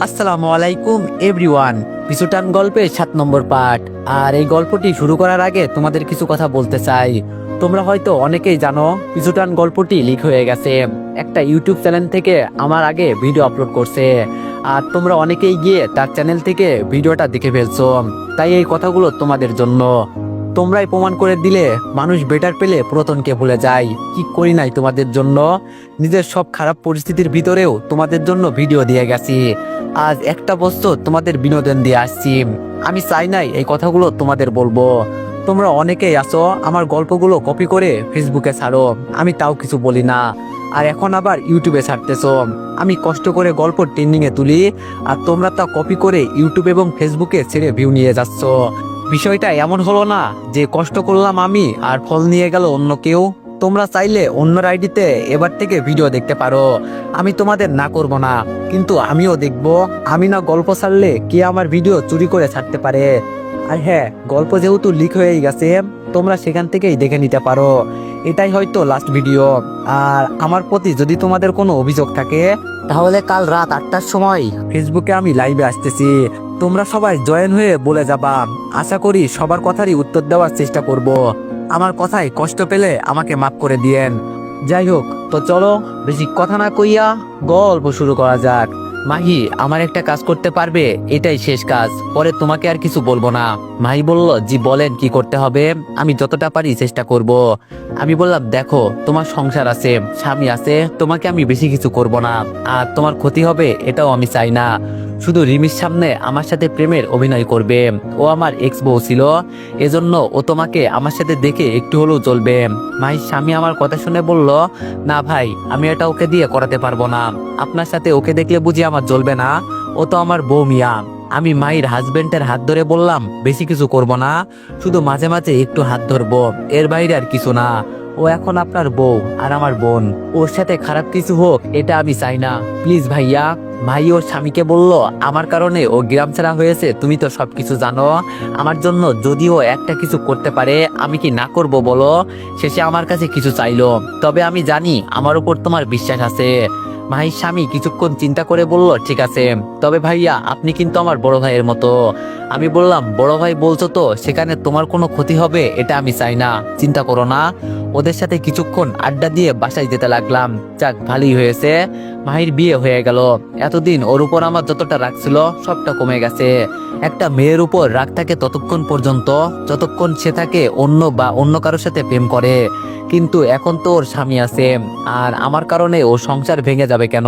আসসালামু আলাইকুম এভরিওয়ান। পিছুটান গল্পের 7 নম্বর পার্ট। আর এই গল্পটি শুরু করার আগে তোমাদের কিছু কথা বলতে চাই। তোমরা হয়তো অনেকেই জানো পিছুটান গল্পটি লিক হয়ে গেছে। একটা ইউটিউব চ্যানেল থেকে আমার আগে ভিডিও আপলোড করছে, আর তোমরা অনেকেই গিয়ে তার চ্যানেল থেকে ভিডিওটা দেখে ফেলছো। তাই এই কথাগুলো তোমাদের জন্য। তোমরাই প্রমাণ করে দিলে মানুষ বেটার পেলে পুরাতনকে ভুলে যায়। কি করি নাই তোমাদের জন্য। নিজের সব খারাপ পরিস্থিতির ভিতরেও তোমাদের জন্য ভিডিও দিয়ে গেছি। আজ একটা বছর তোমাদের বিনোদন দিয়ে আসছি। আমি চাই নাই এই কথাগুলো তোমাদের বলবো। তোমরা অনেকেই আছো আমার গল্পগুলো কপি করে ফেসবুকে ছাড়ো, আমি তাও কিছু বলি না। আর এখন আবার ইউটিউবে ছাড়তেছো। আমি কষ্ট করে গল্প ট্রেন্ডিংয়ে তুলি, আর তোমরা তা কপি করে ইউটিউব এবং ফেসবুকে ছেড়ে ভিউ নিয়ে যাচ্ছ। বিষয়টা এমন হলো না যে কষ্ট করলাম আমি আর ফল নিয়ে গেল অন্য কেউ। তোমরা চাইলে অন্য আইডিতে এবার থেকে ভিডিও দেখতে পারো, আমি তোমাদের না করব না। কিন্তু আমিও দেখব, আমি না গল্প ছাড়লে কে আমার ভিডিও চুরি করে ছাড়তে পারে। আর হ্যাঁ, গল্প যেহেতু লিক হয়েই গেছে, তোমরা সেখান থেকেই দেখে নিতে পারো। এটাই হয়তো লাস্ট ভিডিও। আর আমার প্রতি যদি তোমাদের কোনো অভিযোগ থাকে, তাহলে কাল রাত 8টার সময় ফেসবুকে আমি লাইভে আসতেছি। তোমরা সবাই জয়েন হয়ে বলে যাবা। আশা করি সবার কথারই উত্তর দেওয়ার চেষ্টা করব। আমার কথায় কষ্ট পেলে আমাকে মাফ করে দিয়েন। যাই হোক, তো চলো বেশি কথা না কইয়া গল্প শুরু করা যাক। মাহি, আমার একটা কাজ করতে পারবে? এটাই শেষ কাজ, পরে তোমাকে আর কিছু বলবো না। মাহি বলল, জি বলেন কি করতে হবে, আমি যতটা পারি চেষ্টা করব। আমি বললাম, দেখো তোমার সংসার আছে, স্বামী আছে, তোমাকে আমি বেশি কিছু করব না। আর তোমার ক্ষতি হবে এটাও আমি চাই না। শুধু রিমির সামনে আমার সাথে প্রেমের অভিনয় করবে। ও আমার এক্স বউ ছিল, এজন্য ও তোমাকে আমার সাথে দেখে একটু হলেও চলবে। মাহির স্বামী আমার কথা শুনে বলল, না ভাই, আমি এটা ওকে দিয়ে করাতে পারবো না। আপনার সাথে ওকে দেখলে বুঝি আমার জ্বলবে না? ও তো আমার বউ মিয়া। আমি মাহির হাজবেন্ডের হাত ধরে বললাম, বেশি কিছু করব না, শুধু মাঝে মাঝে একটু হাত ধরবো, এর বাইরে আর কিছু না। ও এখন আপনার বউ আর আমার বোন, ওর সাথে খারাপ কিছু হোক এটা আমি চাই না, প্লিজ ভাইয়া। ভাই ওর স্বামীকে বলল, আমার কারণে ও গ্রাম ছাড়া হয়েছে, তুমি তো সবকিছু জানো। আমার জন্য যদিও একটা কিছু করতে পারে, আমি কি না করব বলো? শেষে আমার কাছে কিছু চাইলো, তবে আমি জানি আমার উপর তোমার বিশ্বাস আছে। মাহির স্বামী কিছুক্ষণ চিন্তা করে বলল, ঠিক আছে, তবে ভাইয়া আপনি কিন্তু আমার বড় ভাইয়ের মতো। আমি বললাম, বড় ভাই বলছো তো, সেখানে তোমার কোনো ক্ষতি হবে এটা আমি চাই না, চিন্তা করো না। ওদের সাথে কিছুক্ষণ আড্ডা দিয়ে বাসায় যেতে লাগলাম। যাক, ভালোই হয়েছে, মাহির বিয়ে হয়ে গেল। এতদিন ওর উপর আমার যতটা রাগ ছিল সবটা কমে গেছে। একটা মেয়ের উপর রাগ থাকে ততক্ষণ পর্যন্ত যতক্ষণ সে থাকে অন্য কারোর সাথে প্রেম করে। কিন্তু এখন তো ওর স্বামী আছে, আর আমার কারণে ওর সংসার ভেঙে যাবে কেন?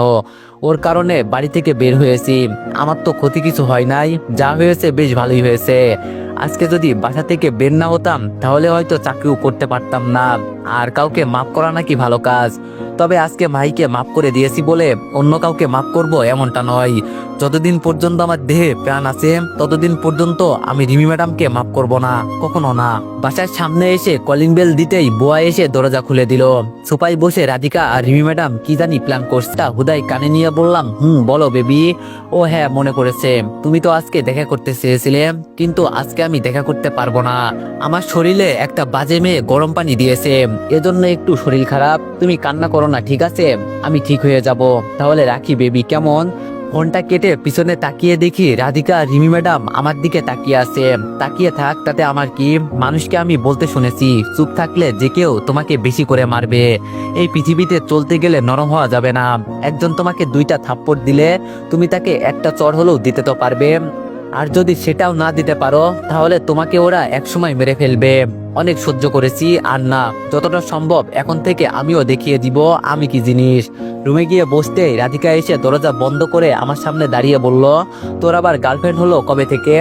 ওর কারণে বাড়ি থেকে বের হয়েছি, আমার তো ক্ষতি কিছু হয় নাই, যা হয়েছে বেশ ভালোই হয়েছে। আজকে যদি বাসা থেকে বের না হতাম তাহলে হয়তো চাকরিও করতে পারতাম না। আর কাউকে মাফ করা নাকি ভালো কাজ, তবে আজকে ভাইকে মাফ করে দিয়েছি বলে অন্য কাউকে মাফ করব এমনটা নয়। যতদিন পর্যন্ত আমার দেহে প্রাণ আছে ততদিন পর্যন্ত আমি রিমি ম্যাডামকে মাফ করব না, কখনো না। বাসার সামনে এসে কলিং বেল দিতেই বুয়া এসে দরজা খুলে দিল। সোফায় বসে রাধিকা আর রিমি ম্যাডাম কি জানি প্ল্যান করছে, হুদাই কানে নিয়ে বললাম, বলো বেবি। ও হ্যাঁ, মনে করেছে, তুমি তো আজকে দেখা করতে চেয়েছিলে, কিন্তু আজকে আমি দেখা করতে পারবো না। আমার শরীরে একটা বাজে মেয়ে গরম পানি দিয়েছে, এজন্য একটু শরীর খারাপ। তুমি কান্না করো না, ঠিক আছে? আমি ঠিক হয়ে যাব। তাহলে রাখি বেবি, কেমন? ফোনটা কেটে পিছনে তাকিয়ে দেখি রাধিকা আর রিমি ম্যাডাম আমার দিকে তাকিয়ে আছে। তাকিয়ে থাক, তাতে আমার কি? মানুষকে আমি বলতে শুনেছি, চুপ থাকলে যে কেউ তোমাকে বেশি করে মারবে। এই পৃথিবীতে চলতে গেলে নরম হওয়া যাবে না। একজন তোমাকে 2টা থাপ্পড় দিলে তুমি তাকে একটা চড় হলেও দিতে তো পারবে। আর যদি সেটাও না দিতে পারো তাহলে তোমাকে ওরা একসময় মেরে ফেলবে। অনেক সহ্য করেছি, আর না, যতটা সম্ভব এখন থেকে আমিও দেখিয়ে দিব আমি কি জিনিস। রুমে গিয়ে বসতে রাধিকা এসে দরজা বন্ধ করে আমার সামনে দাঁড়িয়ে বলল, তোর আবার গার্লফ্রেন্ড হলো কবে থেকে?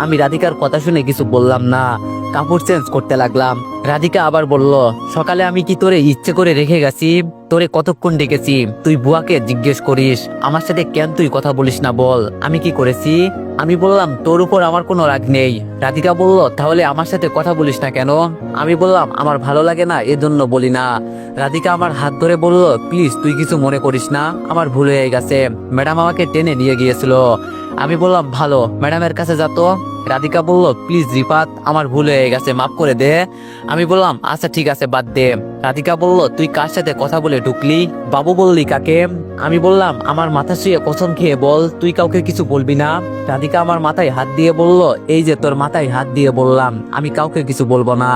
আমি রাধিকার কথা শুনে কিছু বললাম না, কাপড় চেঞ্জ করতে লাগলাম। রাধিকা আবার বলল, সকালে আমি কি তোরে ইচ্ছে করে রেখে গেছি? তোরে কতক্ষণ ডেকেছি? তুই বুয়াকে জিজ্ঞেস করিস, আমার সাথে কেন তুই কথা বলিস না, বল আমি কি করেছি? আমি বললাম, তোর উপর আমার কোনো রাগ নেই। রাধিকা বলল, তাহলে আমার সাথে কথা বলিস না কেন? আমি বললাম, আমার ভালো লাগে না, এজন্য বলি না। রাধিকা আমার হাত ধরে বলল, প্লিজ তুই কিছু মনে করিস না, আমার ভুল হয়ে গেছে, ম্যাডাম আমাকে টেনে নিয়ে গিয়েছিল। আমি বললাম, ভালো, ম্যাডামের কাছে যা তো। রাধিকা বলল, প্লিজ রিফাত, আমার ভুল হয়ে গেছে, মাফ করে দে। আমি বললাম, আচ্ছা ঠিক আছে, বাদ দে। রাধিকা বলল, তুই কার সাথে কথা বলে ঢুকলি? বাবু বললি কাকে? আমি বললাম, আমার মাথা শুয়ে কসম খেয়ে বল তুই কাউকে কিছু বলবি না। রাধিকা আমার মাথায় হাত দিয়ে বলল, এই যে তোর মাথায় হাত দিয়ে বললাম আমি কাউকে কিছু বলবো না।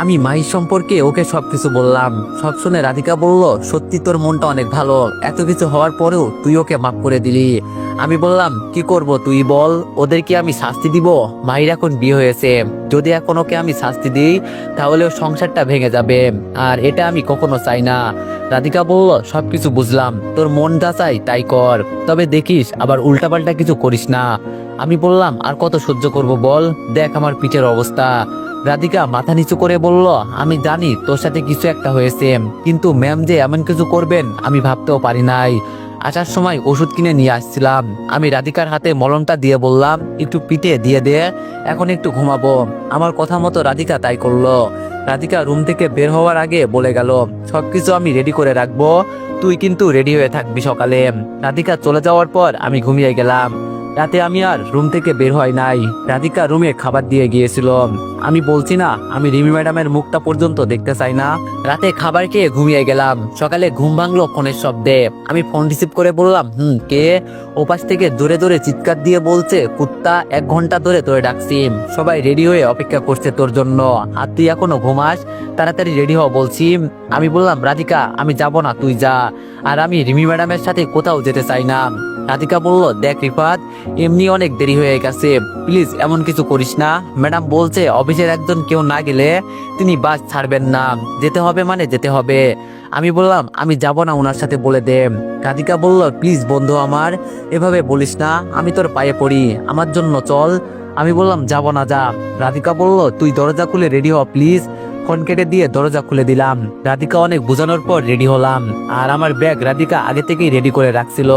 আমি মাহির সম্পর্কে ওকে সবকিছু বললাম। সব শুনে রাধিকা বলল, সত্যি তোর মনটা অনেক ভালো, এত কিছু হওয়ার পরেও তুই ওকে মাফ করে দিলি। আমি বললাম, কি করব তুই বল, ওদের কি আমি শাস্তি দিব? মাহির এখন বিয়ে হয়েছে, যদি এখন ওকে আমি শাস্তি দিই তাহলে ওর সংসারটা ভেঙে যাবে, আর এটা আমি কখনো চাই না। রাধিকা বলল, সবকিছু বুঝলাম, তোর মন যা চাই তাই কর, তবে দেখিস আবার উল্টাপাল্টা কিছু করিস না। আমি বললাম, আর কত সহ্য করব বল, দেখ আমার পিঠের অবস্থা। রাধিকা মাথা নিচু করে বলল, আমি জানি তোর সাথে কিছু একটা হয়েছে, কিন্তু ম্যাম যে এমন কিছু করবেন আমি ভাবতেও পারি নাই। আসার সময় ওষুধ কিনে নিয়ে আসছিলাম। আমি রাধিকার হাতে মলমটা দিয়ে বললাম, একটু পিঠে দিয়ে দে, এখন একটু ঘুমাবো। আমার কথা মতো রাধিকা তাই করলো। রাধিকা রুম থেকে বের হওয়ার আগে বলে গেল, সবকিছু আমি রেডি করে রাখবো, তুই কিন্তু রেডি হয়ে থাকবি সকালে। রাধিকা চলে যাওয়ার পর আমি ঘুমিয়ে গেলাম। রাতে আমি আর রুম থেকে বের হয় নাই। রাধিকা রুমে খাবার দিয়ে গিয়েছিল। আমি বলছি না, আমি রিমি ম্যাডামের মুখটা পর্যন্ত দেখতে চাই না। রাতে খাবার খেয়ে ঘুমিয়ে গেলাম। সকালে ঘুম ভাঙলো ফোনের শব্দে। আমি ফোন রিসিভ করে বললাম, কে? ওপাশ থেকে দূরে দূরে চিৎকার দিয়ে বলছে, কুত্তা, 1 ঘন্টা ধরে তোরে ডাকছি, সবাই রেডি হয়ে অপেক্ষা করছে তোর জন্য, আর তুই এখনো ঘুমাস, তাড়াতাড়ি রেডি হ বলছি। আমি বললাম, রাধিকা আমি যাব না, তুই যা, আর আমি রিমি ম্যাডামের সাথে কোথাও যেতে চাই না। রাধিকা বলল, দেখ রিফাত, এমনি অনেক দেরি হয়ে গেছে, প্লিজ এমন কিছু করিস না। ম্যাডাম বলছে অফিসের একজন কেউ না গেলে তিনি বাস ছাড়বেন না, যেতে হবে মানে যেতে হবে। আমি বললাম, আমি যাব না, ওনার সাথে বলে দে। রাধিকা বলল, প্লিজ বন্ধু আমার, এভাবে বলিস না, আমি তোর পায়ে পড়ি, আমার জন্য চল। আমি বললাম, যাব না, যা। রাধিকা বলল, তুই দরজা খুলে রেডি হ প্লিজ। ফোন কেটে দিয়ে দরজা খুলে দিলাম। রাধিকা অনেক বোঝানোর পর রেডি হলাম, আর আমার ব্যাগ রাধিকা আগে থেকেই রেডি করে রাখছিল।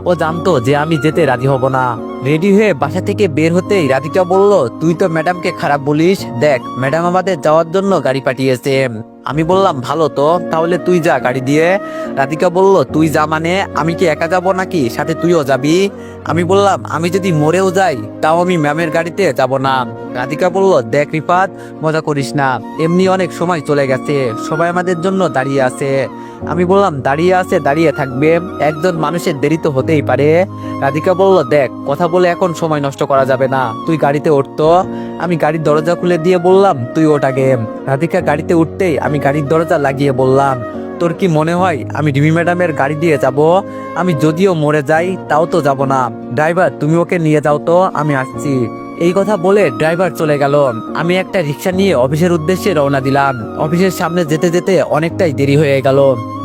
ও জানতো যে আমি যেতে রাজি হব না। রেডি হয়ে বাসা থেকে বের হতেই রাধিকা বলল, তুই তো ম্যাডামকে খারাপ বলিস, দেখ ম্যাডাম আমাদের যাওয়ার জন্য গাড়ি পাঠিয়েছে। আমি বললাম, ভালো তো, তাহলে তুই যা গাড়ি দিয়ে। রাধিকা বলল, তুই যা মানে আমি কি একা যাব নাকি, সাথে তুইও যাবি? আমি বললাম, আমি যদি মরেও যাই তাও আমি ম্যামের গাড়িতে যাব না। রাধিকা বলল, দেখ রিফাত, মজা করিস না, এমনি অনেক সময় চলে গেছে, সবাই আমাদের জন্য দাঁড়িয়ে আছে। আমি বললাম, দাঁড়িয়ে আছে, দাঁড়িয়ে থাকবে, একজন মানুষের দেরি তো হতেই পারে। রাধিকা বলল, দেখ কথা বলে এখন সময় নষ্ট করা যাবে না, তুই গাড়িতে উঠতো। আমি গাড়ির দরজা খুলে দিয়ে বললাম, তুই ওঠ আগে। রাধিকা গাড়িতে উঠতেই আমি গাড়ির দরজা লাগিয়ে বললাম, তোর কি মনে হয় আমি রিমি ম্যাডামের গাড়ি দিয়ে যাব? আমি যদিও মরে যাই তাও তো যাব না। ড্রাইভার তুমি ওকে নিয়ে যাও তো, আমি আসছি। এই কথা বলে ড্রাইভার চলে গেল। আমি একটা রিক্সা নিয়ে অফিসের উদ্দেশ্যে রওনা দিলাম। অফিসের সামনে যেতে যেতে অনেকটাই দেরি হয়ে গেল।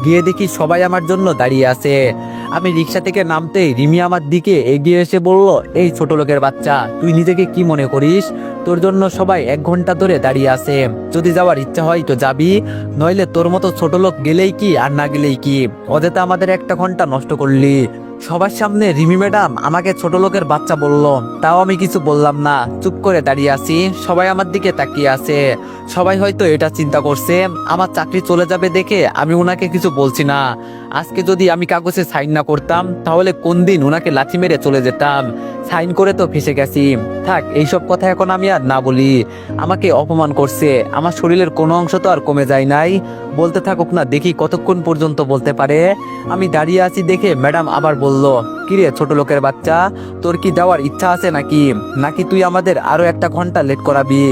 গিয়ে দেখি সবাই আমার জন্য দাঁড়িয়ে আছে। আমি রিক্সা থেকে নামতেই রিমি আমার দিকে এগিয়ে এসে বলল, এই ছোট লোকের বাচ্চা, তুই নিজেকে কি মনে করিস? তোর জন্য সবাই 1 ঘন্টা ধরে দাঁড়িয়ে আছে, যদি যাওয়ার ইচ্ছা হয় তো যাবি, নইলে তোর মতো ছোট লোক গেলেই কি আর না গেলেই কি, অযথা আমাদের 1 ঘন্টা নষ্ট করলি। সবার সামনে রিমি ম্যাডাম আমাকে ছোট লোকের বাচ্চা বলল, তাও আমি কিছু বললাম না, চুপ করে দাঁড়িয়ে আছি। সবাই আমার দিকে তাকিয়ে আছে। সবাই হয়তো এটা চিন্তা করছে আমার চাকরি চলে যাবে দেখে আমি ওনাকে কিছু বলছি না। আজকে যদি আমি কাগজে সাইন না করতাম তাহলে কোন দিন ওনাকে লাথি মেরে চলে যেতাম। সাইন করে তো ফেসে গেছি। থাক, এইসব কথা এখন আমি আর না বলি। আমাকে অপমান করছে, আমার শরীরের কোনো অংশ তো আর কমে যায় নাই। বলতে থাকুক না, দেখি কতক্ষণ পর্যন্ত বলতে পারে। আমি দাঁড়িয়ে আছি দেখে ম্যাডাম আবার বলল, কিরে ছোট লোকের বাচ্চা, তোর কি যাওয়ার ইচ্ছা আছে নাকি, নাকি তুই আমাদের আরো 1 ঘন্টা লেট করাবি?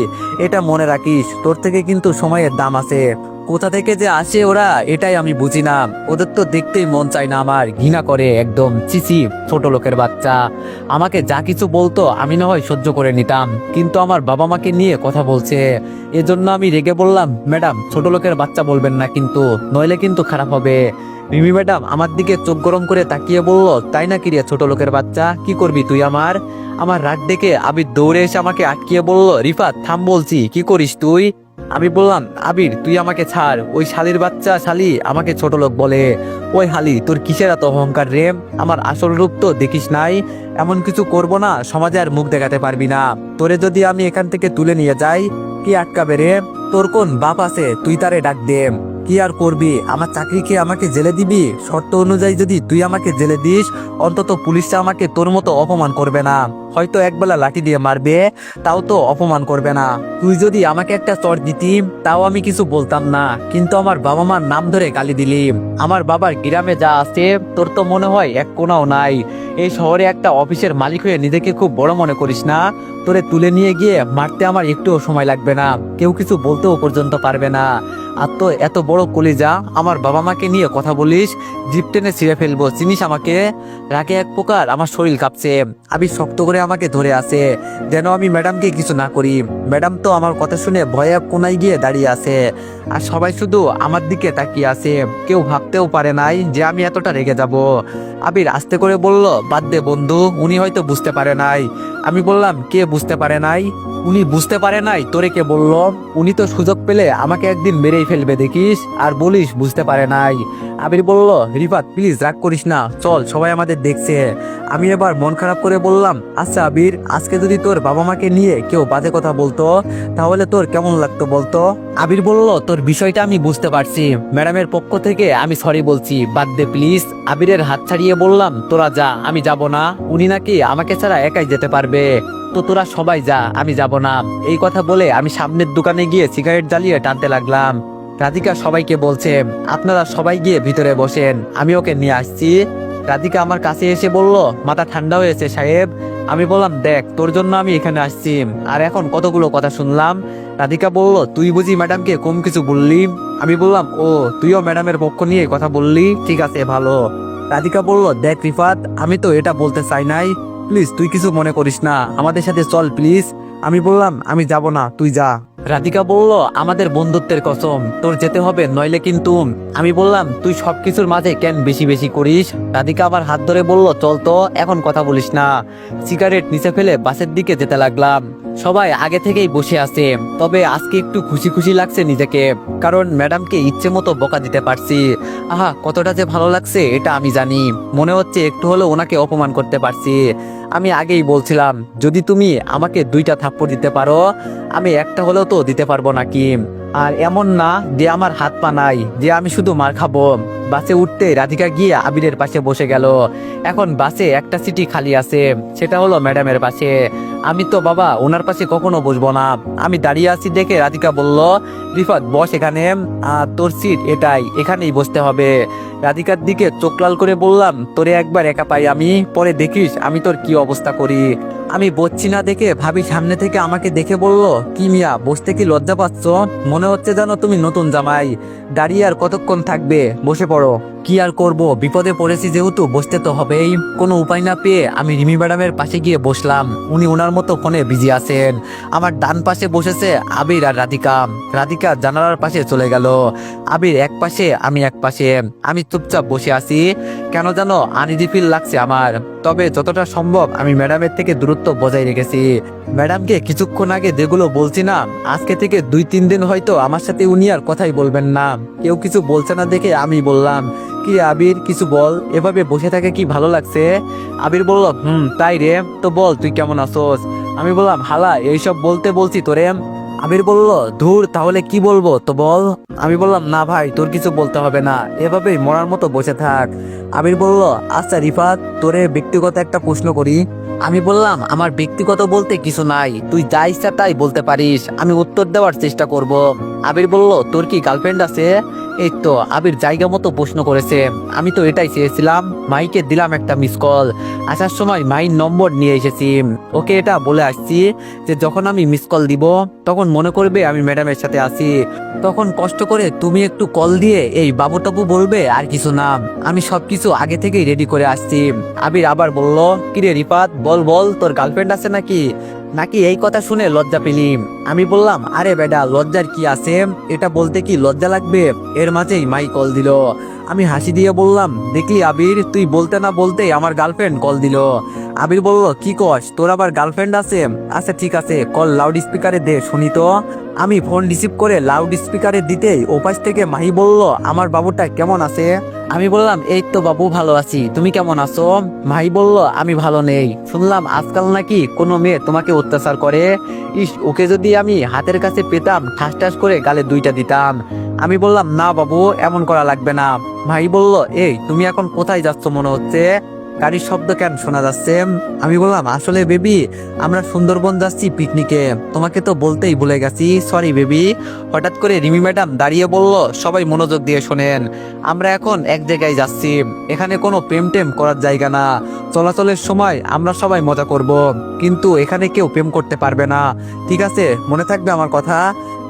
এটা মনে রাখিস, তোর থেকে কিন্তু সময়ের দাম আছে। কোথা থেকে যে আসে ওরা, এটাই আমি বুঝি না। ওদের তো দেখতেই মন চায় না, আমার ঘৃণা করে একদম, চিচি ছোট লোকের বাচ্চা। আমাকে যা কিছু বলতো আমি না হয় সহ্য করে নিতাম, কিন্তু আমার বাবা মাকে নিয়ে কথা বলছে, এজন্য আমি রেগে বললাম, ম্যাডাম ছোট লোকের বাচ্চা বলবেন না কিন্তু, নইলে কিন্তু খারাপ হবে। রিমি ম্যাডাম আমার দিকে চোখ গরম করে তাকিয়ে বলল, তাই না কি রে ছোট লোকের বাচ্চা, কি করবি তুই আমার? আমার রাগ দেখে আবির দৌড়ে এসে আমাকে আটকিয়ে বলল, রিফাত থাম বলছি, কি করিস তুই? আমি বললাম, আবির তুই আমাকে ছাড়, ওই শালির বাচ্চা শালি আমাকে ছোট লোক বলে। ওই হালি, তোর কিসের এত অহংকার রে? আমার আসল রূপ তো দেখিস নাই। এমন কিছু করব না, সমাজে আর মুখ দেখাতে পারবি না। তোরে যদি আমি এখান থেকে তুলে নিয়ে যাই, কি আটকাবে রে? তোর কোন বাপ আছে তুই তারে ডাক দে। কি আর করবি, আমার চাকরিকে আমাকে জেলে দিবি? শর্ত অনুযায়ী যদি তুই আমাকে জেলে দিস, অন্তত পুলিশটা আমাকে তোর মতো অপমান করবে না। হয়তো একবেলা লাঠি দিয়ে মারবে, তাও তো অপমান করবে না। তুই যদি আমাকে একটা চড় দিতি, তাও আমি কিছু বলতাম না, কিন্তু আমার বাবা মার নাম ধরে গালি দিলি। আমার বাবার গ্রামে যা আছে তোর তো মনে হয় এক কোনাও নাই। এই শহরে একটা অফিসের মালিক হয়ে নিজেকে খুব বড় মনে করিস না? তোরে তুলে নিয়ে গিয়ে মারতে আমার একটুও সময় লাগবে না, কেউ কিছু বলতেও পর্যন্ত পারবে না। আর তো এত বড় কলিজা, আমার বাবা মাকে নিয়ে কথা বলিস, জিপ টেনে ছিঁড়ে ফেলবো, চিনিস আমাকে? রাগে এক প্রকার আমার শরীর কাঁপছে। আবির শক্ত করে আমাকে ধরে আছে, যেন আমি ম্যাডামকে কিছু না করি। ম্যাডাম তো আমার কথা শুনে ভয়ে এক কোনায় গিয়ে দাঁড়িয়ে আছে, আর সবাই শুধু আমার দিকে তাকিয়ে আছে। কেউ ভাবতেও পারে নাই যে আমি এতটা রেগে যাব। আবির আস্তে করে বলল, বাদ দে বন্ধু, উনি হয়তো বুঝতে পারে নাই। আমি বললাম, কে বুঝতে পারে নাই? উনি বুঝতে পারে নাই তোরে কে বললো? উনি তো সুযোগ পেলে আমাকে একদিন মেরেই ফেলবে দেখিস, আর বলিস বুঝতে পারে নাই। আবির বলল, রিফাত প্লিজ রাগ করিস না, চল, সবাই আমাদের দেখছে। আমি এবার মন খারাপ করে বললাম, আচ্ছা আবির, আজকে যদি তোর বাবা মাকে নিয়ে কেউ বাজে কথা বলতো, তাহলে তোর কেমন লাগতো বলতো? আবির বলল, তোর বিষয়টা আমি বুঝতে পারছি, ম্যাডামের পক্ষ থেকে আমি সরি বলছি, বাদ দে প্লিজ। আবিরের হাত ছাড়িয়ে বললাম, তোরা যা, আমি যাব না। উনি নাকি আমাকে ছাড়া একাই যেতে পারবে, তো তোরা সবাই যা, আমি যাব না। এই কথা বলে আমি সামনের দোকানে গিয়ে সিগারেট জ্বালিয়ে টানতে লাগলাম। রাধিকা সবাইকে বলছে, আপনারা সবাই গিয়ে ভিতরে বসেন, আমি ওকে নিয়ে আসছি। রাধিকা আমার কাছে এসে বলল, মাথা ঠান্ডা হয়েছে সাহেব। আমি বললাম, দেখ, তোর জন্য আমি এখানে আসছি, আর এখন কতগুলো কথা শুনলাম। রাধিকা বলল, তুই বুঝি ম্যাডামকে কম কিছু বললি? আমি বললাম, ও, তুইও ম্যাডামের পক্ষ নিয়ে কথা বললি, ঠিক আছে, ভালো। রাধিকা বলল, দেখ রিফাত, আমি তো এটা বলতে চাই নাই, প্লিজ তুই কিছু মনে করিস না, আমাদের সাথে চল প্লিজ। আমি বললাম, আমি যাব না, তুই যা। রাধিকা বলল, আমাদের বন্ধুত্বের কসম, তোর যেতে হবে, নইলে কিন্তু। আমি বললাম, তুই সবকিছুর মাঝে কেন বেশি বেশি করিস? রাধিকা আমার হাত ধরে বলল, চল তো, এখন কথা বলিস না। সিগারেট নিচে ফেলে বাসের দিকে যেতে লাগলাম। সবাই আগে থেকেই বসে আছে, তবে আজকে একটু খুশি খুশি লাগছে নিজেকে, কারণ ম্যাডামকে ইচ্ছে মতো বকা দিতে পারছি। আহা, কতটা যে ভালো লাগছে এটা আমি জানি। মনে হচ্ছে একটু হলেও ওনাকে অপমান করতে পারছি। আমি আগেই বলছিলাম, যদি তুমি আমাকে 2টা থাপ্পড় দিতে পারো, আমি একটা হলেও তো দিতে পারবো নাকি? আর এমন না যে আমার হাত পা নাই, যে আমি শুধু মার খাবো। বাসে উঠতে রাধিকা গিয়ে আবিরের পাশে বসে গেল। এখন বাসে একটা সিটি খালি আছে, সেটা হলো ম্যাডামের পাশে। আমি তো বাবা ওনার পাশে কখনো বসবো না। আমি দাঁড়িয়ে আছি দেখে রাধিকা বলল, রিফাত বস এখানে, তোর সিট এটাই, এখানেই বসতে হবে। রাধিকার দিকে চোখ লাল করে বললাম, তোরে একবার একা পাই আমি, পরে দেখিস আমি তোর কি অবস্থা করি। আমি বসছি না দেখে ভাবি সামনে থেকে আমাকে দেখে বলল, কি মিয়া, বসতে কি লজ্জা পাচ্ছ? মনে হচ্ছে যেন তুমি নতুন জামাই, দাঁড়িয়ে আর কতক্ষণ থাকবে, বসে পড়ো। কি আর করব, বিপদে পড়েছি যেহেতু বসতে তো হবেই। কোনো উপায় না পেয়ে আমি রিমি ম্যাডামের পাশে গিয়ে বসলাম। উনি ওনার মতো ফোনে বিজি আছেন। আমার ডান পাশে বসেছে আবির আর রাধিকা। রাধিকা জানালার পাশে চলে গেল, আবির এক পাশে, আমি এক পাশে। আমি চুপচাপ বসে আছি, কেন যেন আনইজি ফিল লাগছে আমার। তবে যতটা সম্ভব আমি ম্যাডামের থেকে দূরত্ব বজায় রেখেছি। ম্যাডামকে কিছুক্ষণ আগে যেগুলো বলছি না, আজকে থেকে 2-3 দিন হয়তো আমার সাথে উনি আর কথাই বলবেন না। কেউ কিছু বলছে না দেখে আমি বললাম, কি আবির, কিছু বল, এভাবে বসে থাকে কি ভালো লাগছে? আবির বলল, তাই রে, তো বল তুই কেমন আছোস? আমি বললাম, হালা এইসব বলতে বলছি তোরে। আবির বলল, ধুর, তাহলে কি বলবো তো বল। আমি বললাম, না ভাই, তোর কিছু বলতে হবে না, এভাবেই মরার মতো বসে থাক। আবির বলল, আচ্ছা রিফাত, তোরে ব্যক্তিগত একটা প্রশ্ন করি। আমি বললাম, আমার ব্যক্তিগত বলতে কিছু নাই, তুই যা ইচ্ছা তাই বলতে পারিস, আমি উত্তর দেওয়ার চেষ্টা করব। আবির বলল, তোর কি গার্লফ্রেন্ড আছে? এই তো, আবির জায়গা মতো প্রশ্ন করেছে। আমি তো এটাই চেয়েছিলাম। মাইকে দিলাম একটা মিস কল, আসার সময় মাইর নম্বর নিয়ে এসেছি। ওকে এটা বলে আসছি যে যখন আমি মিস কল দিব, তখন মনে করবে আমি ম্যাডামের সাথে আছি, তখন কষ্ট করে তুমি একটু কল দিয়ে এই বাবু টাবু বলবে, আর কিছু না। আমি সবকিছু আগে থেকেই রেডি করে আসছি। আবির আবার বলল, কিরে রিফাত, বল বল, তোর গার্লফ্রেন্ড আছে নাকি? নাকি এই কথা শুনে লজ্জা পেলি? আমি বললাম, আরে বেডা, লজ্জার কি আছে, এটা বলতে কি লজ্জা লাগবে? এর মাঝেই মাই কল দিল। আমি হাসি দিয়ে বললাম, দেখলি আবির, তুই বলতে না বলতেই আমার গার্লফ্রেন্ড কল দিল। আবির বলল, কি কস, তোর আবার গার্লফ্রেন্ড আছে? আচ্ছা ঠিক আছে, কল লাউড স্পিকারে দে শুনি তো। আমি ফোন রিসিভ করে লাউড স্পিকারে দিতেই ওপাশ থেকে মাহি বলল, আমার বাবুটা কেমন আছে? আমি বললাম, এই তো বাবু, ভালো আছি, তুমি কেমন আছো? মাহি বলল, আমি ভালো নেই, শুনলাম আজকাল নাকি কোনো মেয়ে তোমাকে অত্যাচার করে। ইস, ওকে যদি আমি হাতের কাছে পেতাম, ঠাস ঠাস করে গালে 2টা দিতাম। আমি বললাম না বাবু, এমন করা লাগবে না। ভাই বলল, এই তুমি এখন কোথায় যাচ্ছ মনে হচ্ছে, গাড়ির শব্দ কেন শোনা যাচ্ছে? আমি বললাম, আসলে বেবি আমরা সুন্দরবন যাচ্ছি পিকনিকে, তোমাকে তো বলতেই ভুলে গেছি, সরি বেবি। হঠাৎ করে রিমি ম্যাডাম দাঁড়িয়ে বলল, সবাই মনোযোগ দিয়ে শোনেন, আমরা এখন এক জায়গায় যাচ্ছি, এখানে কোনো প্রেম টেম করার জায়গা না। চলাচলের সময় আমরা সবাই মজা করব, কিন্তু এখানে কেউ প্রেম করতে পারবে না, ঠিক আছে? মনে থাকবে আমার কথা।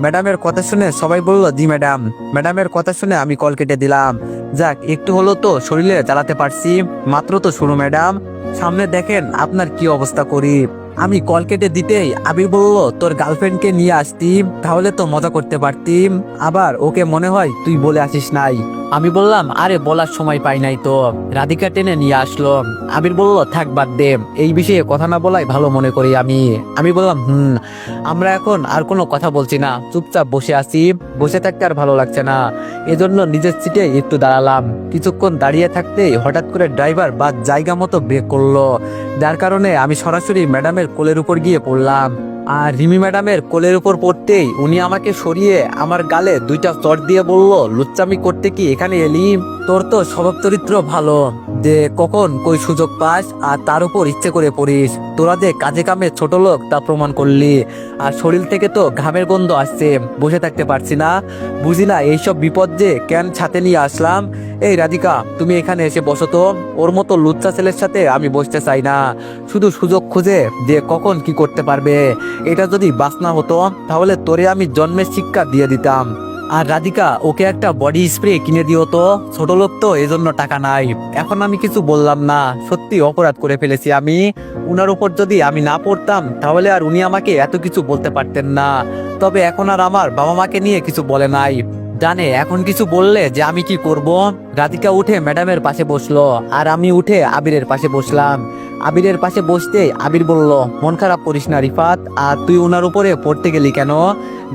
ম্যাডামের কথা শুনে সবাই বলল, জি ম্যাডাম। ম্যাডামের কথা শুনে আমি কল কেটে দিলাম। যাক, একটু হলো তো শরীরে চালাতে পারছি, মাত্র তো শুরু ম্যাডাম, সামনে দেখেন আপনার কি অবস্থা করি। আমি কল কেটে দিতেই আবির বলল, তোর গার্লফ্রেন্ডকে নিয়ে আসতি তাহলে তো মজা করতে পারতিম, আবার ওকে মনে হয় তুই বলে আসিস নাই। আমি বললাম, আরে বলার সময় পাই নাই তো, রাধিকা টেনে নিয়ে আসলো। আবির বলল, থাক বাদ দে, এই বিষয়ে কথা না বলাই ভালো মনে করি আমি। আমি বললাম, আমরা এখন আর কোনো কথা বলছি না, চুপচাপ বসে আছি, বসে থাকতে আর ভালো লাগছে না, এজন্য নিজের সিটে একটু দাঁড়ালাম। কিছুক্ষণ দাঁড়িয়ে থাকতেই হঠাৎ করে ড্রাইভার বা জায়গা মতো ব্রেক করলো, যার কারণে আমি সরাসরি ম্যাডামের কোলের উপর গিয়ে পড়লাম। আর রিমি ম্যাডামের কোলের উপর পড়তেই উনি আমাকে সরিয়ে আমার গালে দুইটা চড় দিয়ে বলল, লুচ্চামি করতে কি এখানে এলি? তোর তো স্বভাব চরিত্র ভালো, যে কখন কই সুযোগ পাস আর তার উপর ইচ্ছে করে পড়িস, তোরা যে কাজে কামে ছোট লোক তা প্রমাণ করলি। আর শরীর থেকে তো ঘামের গন্ধ আসছে, বসে থাকতে পারছি না, বুঝি না এইসব বিপদ যে কেন ছাতে নিয়ে আসলাম। এই রাধিকা, তুমি এখানে এসে বসো তো, ওর মতো লুচ্চা ছেলের সাথে আমি বসতে চাই না, শুধু সুযোগ খুঁজে যে কখন কি করতে পারবে। এটা যদি বাসনা হতো তাহলে তোরে আমি জন্মের শিক্ষা দিয়ে দিতাম। আর রাধিকা, ওকে একটা বডি স্প্রে কিনে দিও তো, ছোট লোক তো এজন্য টাকা নাই। এখন আমি কিছু বললাম না, সত্যি অপরাধ করে ফেলেছি আমি। উনার উপর যদি আমি না পড়তাম তাহলে আর উনি আমাকে এত কিছু বলতে পারতেন না। তবে এখন আর আমার বাবা মাকে নিয়ে কিছু বলে নাই, জানে এখন কিছু বললে যে আমি কি করব। রাধিকা উঠে ম্যাডামের পাশে বসলো আর আমি উঠে আবিরের পাশে বসলাম। আবিরের পাশে বসতে আবির বলল, মন খারাপ করিস না রিফাত, আর তুই ওনার উপরে পড়তে গেলি কেন?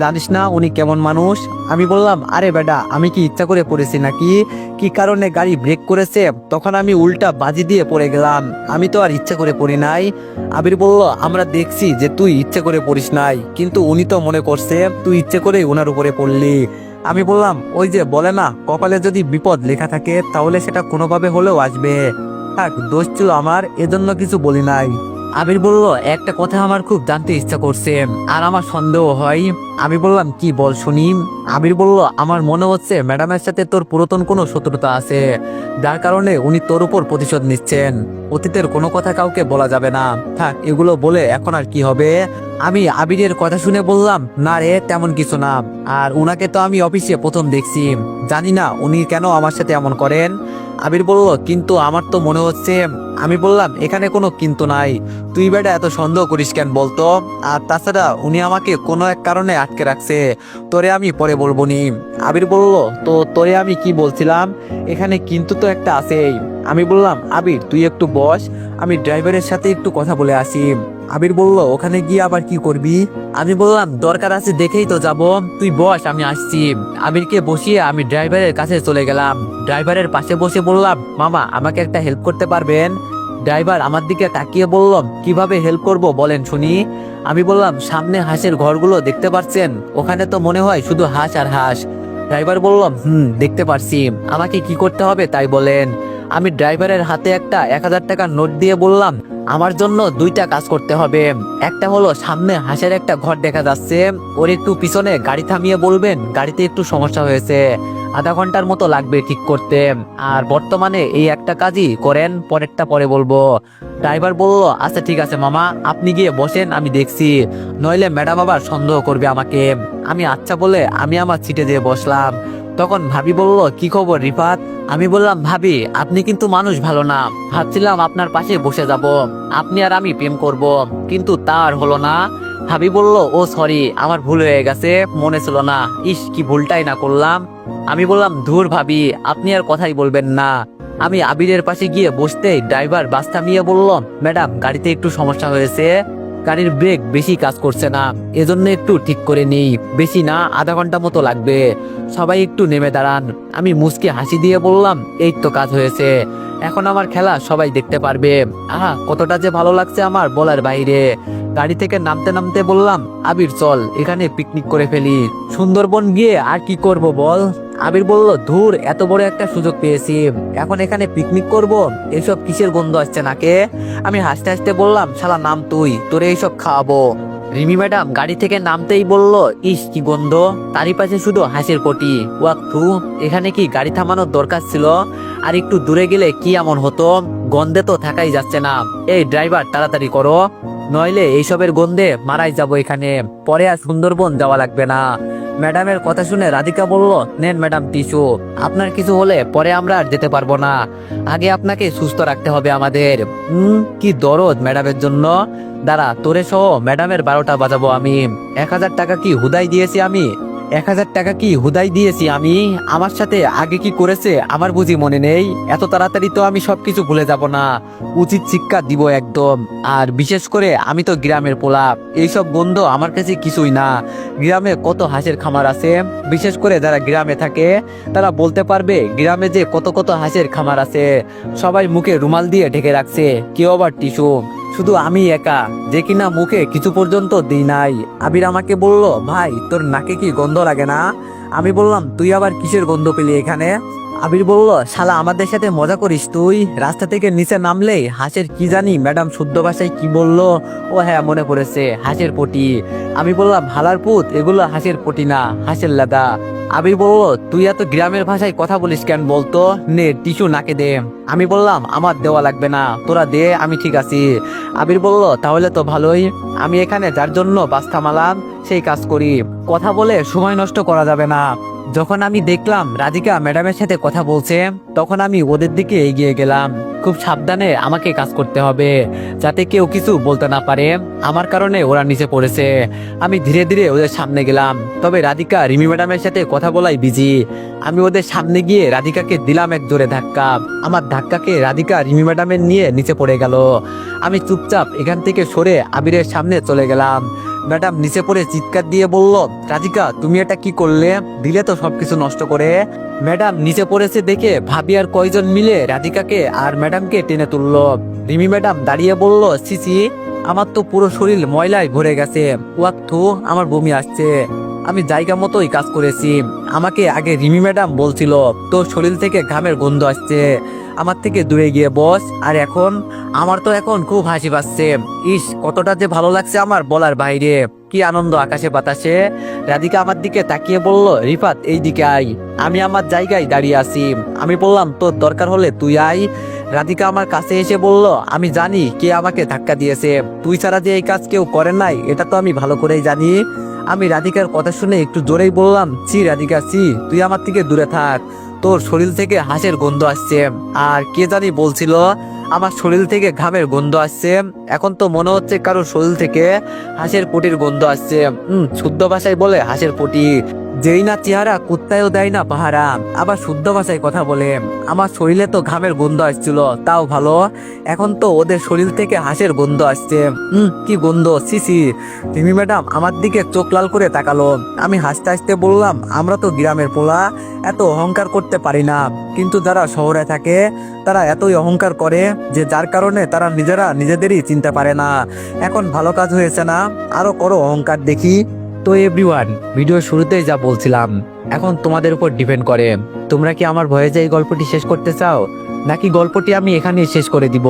জানিস না উনি কেমন মানুষ? আমি বললাম, আরে বেটা, আমি কি ইচ্ছা করে পড়েছি নাকি? কি কারণে গাড়ি ব্রেক করেছে তখন আমি উল্টা বাজি দিয়ে পড়ে গেলাম, আমি তো আর ইচ্ছা করে পড়ি নাই। আবির বলল, আমরা দেখছি যে তুই ইচ্ছে করে পড়িস নাই, কিন্তু উনি তো মনে করছে তুই ইচ্ছে করে ওনার উপরে পড়লি। আমি বললাম, ওই যে বলে না, কপালে যদি বিপদ লেখা থাকে তাহলে সেটা কোনোভাবে হলেও আসবে, থাক, দোষ ছিল আমার, এজন্য কিছু বলি নাই। আবির বলল, একটা কথা আমার খুব জানতে ইচ্ছা করছে আর আমার সন্দেহ হয়। আমি বললাম, কি বল শুনি। আবির বলল, আমার মনে হচ্ছে ম্যাডামের সাথে তোর পুরাতন কোনো শত্রুতা আছে, যার কারণে উনি তোর উপর প্রতিশোধ নিচ্ছেন। অতীতের কোনো কথা কাউকে বলা যাবে না, থাক, এগুলো বলে এখন আর কি হবে। আমি আবিরের কথা শুনে বললাম, না রে, তেমন কিছু না, আর উনাকে তো আমি অফিসে প্রথম দেখছি, জানি না উনি কেন আমার সাথে এমন করেন। আবির বলল, কিন্তু আমার তো মনে হচ্ছে। আমি বললাম, এখানে কোনো কিন্তু নাই, তুই বেটা এত সন্দেহ করিস কেন বলতো? আর তাছাড়া উনি আমাকে কোনো এক কারণে আটকে রাখছে, তোরে আমি পরে বলবো নি। আবির বলল, তো তোরে আমি কি বলছিলাম, এখানে কিন্তু তো একটা আছেই। আমি বললাম, আবির তুই একটু বস, আমি ড্রাইভারের সাথে একটু কথা বলে আসি। আবির বলল, ওখানে গিয়ে আবার কি করবি? আমি বললাম, দরকার আছে দেখেই তো যাব, তুই বস, আমি আসছি। আবিরকে বসিয়ে আমি ড্রাইভারের কাছে চলে গেলাম। ড্রাইভারের পাশে বসে বললাম, মামা আমাকে একটা হেল্প করতে পারবেন? ড্রাইভার আমার দিকে তাকিয়ে বলল, কিভাবে হেল্প করব বলেন শুনি। আমি বললাম, সামনে হাঁসের ঘরগুলো দেখতে পাচ্ছেন, ওখানে তো মনে হয় শুধু হাঁস আর হাঁস। ড্রাইভার বলল, দেখতে পারছি, আমাকে কি করতে হবে তাই বলেন। আমি ড্রাইভারের হাতে একটা 1000 টাকার নোট দিয়ে বললাম, আমার জন্য দুইটা কাজ করতে হবে। একটা হলো, সামনে হাঁসের একটা ঘর দেখা যাচ্ছে, ওর একটু পিছনে গাড়ি থামিয়ে বলবেন গাড়িতে একটু সমস্যা হয়েছে, আধা ঘন্টার মতো লাগবে ঠিক করতে। আর বর্তমানে এই একটা কাজই করেন, পরেরটা পরে বলবো। ড্রাইভার বলল, আচ্ছা ঠিক আছে মামা, আপনি গিয়ে বসেন, আমি দেখছি, নইলে ম্যাডাম আবার সন্দেহ করবে আমাকে। আমি আচ্ছা বলে আমি আমার সিটে যেয়ে বসলাম। তখন ভাবি বলল, কি খবর রিফাত? আমি বললাম, ভাবি আপনি কিন্তু মানুষ ভালো না, ভাবছিলাম আপনার পাশে বসে যাব, আপনি আর আমি প্রেম করব, কিন্তু তা আর হলো না। ভাবি বলল, ও সরি, আমার ভুল হয়ে গেছে, মনে ছিল না, ইস কি ভুলটাই না করলাম। আমি বললাম, ধুর ভাবি, আপনি আর কথাই বলবেন না। আমি আবিরের পাশে গিয়ে বসতেই ড্রাইভার বাস থামিয়ে বলল, ম্যাডাম গাড়িতে একটু সমস্যা হয়েছে, গাড়ির ব্রেক বেশি কাজ করছে না, এজন্য একটু ঠিক করে নেই, বেশি না আধা ঘন্টা মতো লাগবে। সবাই একটু নেমে দাঁড়ান। আমি মুচকি হাসি দিয়ে বললাম, এই তো কাজ হয়েছে, এখন আমার খেলা সবাই দেখতে পারবে। আহা, কতটা যে ভালো লাগছে আমার বলার বাইরে। গাড়ি থেকে নামতে নামতে বললাম, আবির চল এখানে পিকনিক করে ফেলি। সুন্দরবন গিয়ে আর কি করব বল? আবির বলল, ধুর, এত বড় একটা সুযোগ পেয়েছি, এখন এখানে পিকনিক করব? এসব কিসের গন্ধ আসছে নাকে? আমি হাসতে হাসতে বললাম, শালা নাম তুই, তোরে এইসব খাওয়াবো। রিমি ম্যাডাম গাড়ি থেকে নামতেই বলল, ইস কি গন্ধ, তারই পাশে শুধু হাঁসের পটি। ওয়াক থু, এখানে কি গাড়ি থামানোর দরকার ছিল? আর একটু দূরে গেলে কি এমন হতো? গন্ধে তো থাকাই যাচ্ছে না। এই ড্রাইভার তাড়াতাড়ি করো, নইলে এইসবের গন্ধে মারাই যাবো এখানে, পরে আর সুন্দরবন যাওয়া লাগবে না। ম্যাডামের কথা শুনে রাধিকা বলল, নেন ম্যাডাম টিস্যু, আপনার কিছু হলে পরে আমরা আর যেতে পারবো না, আগে আপনাকে সুস্থ রাখতে হবে আমাদের। কি দরদ ম্যাডামের জন্য। দাঁড়া, তোরে সহ ম্যাডামের 12টা বাজাবো আমি। 1000 টাকা কি হুদাই দিয়েছি আমি? 1000 টাকা কি হুদাই দিয়েছি আমি? আমার সাথে আগে কি করেছে আমার বুঝি মনে নেই? এত তাড়াতাড়ি তো আমি সবকিছু ভুলে যাব না, উচিত শিক্ষা দিব একদম। আর বিশেষ করে আমি তো গ্রামের পোলা, এইসব গন্ধ আমার কাছে কিছুই না। গ্রামে কত হাঁসের খামার আছে, বিশেষ করে যারা গ্রামে থাকে তারা বলতে পারবে গ্রামে যে কত কত হাঁসের খামার আছে। সবাই মুখে রুমাল দিয়ে ঢেকে রাখছে, কেউ আবার টিস্যু। শুধু আমি একা যে কিনা মুখে কিছু পর্যন্ত দিই নাই। আবির আমাকে বলল, ভাই তোর নাকে কি গন্ধ লাগে না? আমি বললাম, তুই আবার কিসের গন্ধ পেলি এখানে? আবির বলল, শালা আমাদের সাথে মজা করিস তুই? রাস্তা থেকে নিচে নামলেই হাঁসের কি জানি ম্যাডাম শুদ্ধ ভাষায় কি বললো, ও হ্যাঁ মনে পড়েছে, হাঁসের পটি। আমি বললাম, হালার পুত, এগুলো হাঁসের পটি না, হাঁসের লাদা। আবির বলল, তুই এত গ্রামের ভাষায় কথা বলিস কেন বলতো? নে টিস্যু নাকে দে। আমি বললাম, আমার দেওয়া লাগবে না, তোরা দে, আমি ঠিক আছি। আবির বলল, তাহলে তো ভালোই, আমি এখানে যার জন্য বাস থামালাম সেই কাজ করি, কথা বলে সময় নষ্ট করা যাবে না। যখন আমি দেখলাম রাধিকা ম্যাডামের সাথে কথা বলছে, তখন আমি ওদের দিকে এগিয়ে গেলাম। খুব সাবধানে আমাকে কাজ করতে হবে, যাতে কেউ কিছু বলতে না পারে আমার কারণে ওরা নিচে পড়েছে। আমি ধীরে ধীরে ওদের সামনে গেলাম, তবে রাধিকা রিমি ম্যাডামের সাথে কথা বলাই বিজি। আমি ওদের সামনে গিয়ে রাধিকাকে দিলাম এক জোরে ধাক্কা। আমার ধাক্কাকে রাধিকা রিমি ম্যাডামের নিয়ে নিচে পড়ে গেল। আমি চুপচাপ এখান থেকে সরে আবিরের সামনে চলে গেলাম। ম্যাডাম নিচে পড়ে চিৎকার দিয়ে বলল, রাধিকা তুমি এটা কি করলে? দিলে তো সবকিছু নষ্ট করে। ম্যাডাম নিচে পড়েছে দেখে ভাবি আর কয়জন মিলে রাধিকাকে আর ম্যাডামকে টেনে তুললো। রিমি ম্যাডাম দাঁড়িয়ে বলল, সিসি, আমার তো পুরো শরীর ময়লায় ভরে গেছে, ওয়াক থু, আমার বমি আসছে। আমি জায়গা মতোই কাজ করেছি। আমাকে আগে রিমি ম্যাডাম বলছিল তোর শরীর থেকে ঘামের গন্ধ আসছে, আমার থেকে দূরে গিয়ে বস। আর এখন আমার তো এখন খুব হাসি পাচ্ছে। ইস, কতটা যে ভালো লাগছে আমার বলার বাইরে, কি আনন্দ আকাশে বাতাসে। রাধিকা আমার দিকে তাকিয়ে বলল, রিফাত এই দিকে আয়। আমি আমার জায়গায় দাঁড়িয়ে আছি। আমি বললাম, তোর দরকার হলে তুই আয়। রাধিকা আমার কাছে এসে বলল, আমি জানি কে আমাকে ধাক্কা দিয়েছে, তুই ছাড়া যে এই কাজ কেউ করে নাই এটা তো আমি ভালো করেই জানি। আমি রাধিকার কথা শুনে একটু জোরেই বললাম, ছি রাধিকা ছি, তুই আমার থেকে দূরে থাক, তোর শরীর থেকে হাঁসের গন্ধ আসছে। আর কে জানি বলছিল আমার শরীর থেকে ঘামের গন্ধ আসছে, এখন তো মনে হচ্ছে কারোর শরীর থেকে হাঁসের পটির গন্ধ আসছে। শুদ্ধ ভাষায় বলে হাঁসের পটি। যেই না চেহারা কুত্তায়ও দেয় না পাহারা, আবার শুদ্ধ ভাষায় কথা বলে। আমার শরীরে তো ঘামের গন্ধ আসছিল, তাও ভালো, এখন তো ওদের শরীর থেকে হাঁসের গন্ধ আসছে। কি গন্ধ, সিসি। রিমি ম্যাডাম আমার দিকে চোখ লাল করে তাকালো। আমি হাসতে হাসতে বললাম, আমরা তো গ্রামের পোলা, এত অহংকার করতে পারি না, কিন্তু যারা শহরে থাকে তারা এতই অহংকার করে যে যার কারণে তারা নিজেরা নিজেদেরই চিনতে পারে না। এখন ভালো কাজ হয়েছে না, আরো করো অহংকার দেখি। তো এভরিওয়ান, ভিডিওর শুরুতেই যা বলছিলাম, এখন তোমাদের উপর ডিপেন্ড করে, তোমরা কি আমার ভয়ে যে এই গল্পটি শেষ করতে চাও, নাকি গল্পটি আমি এখানেই শেষ করে দিব।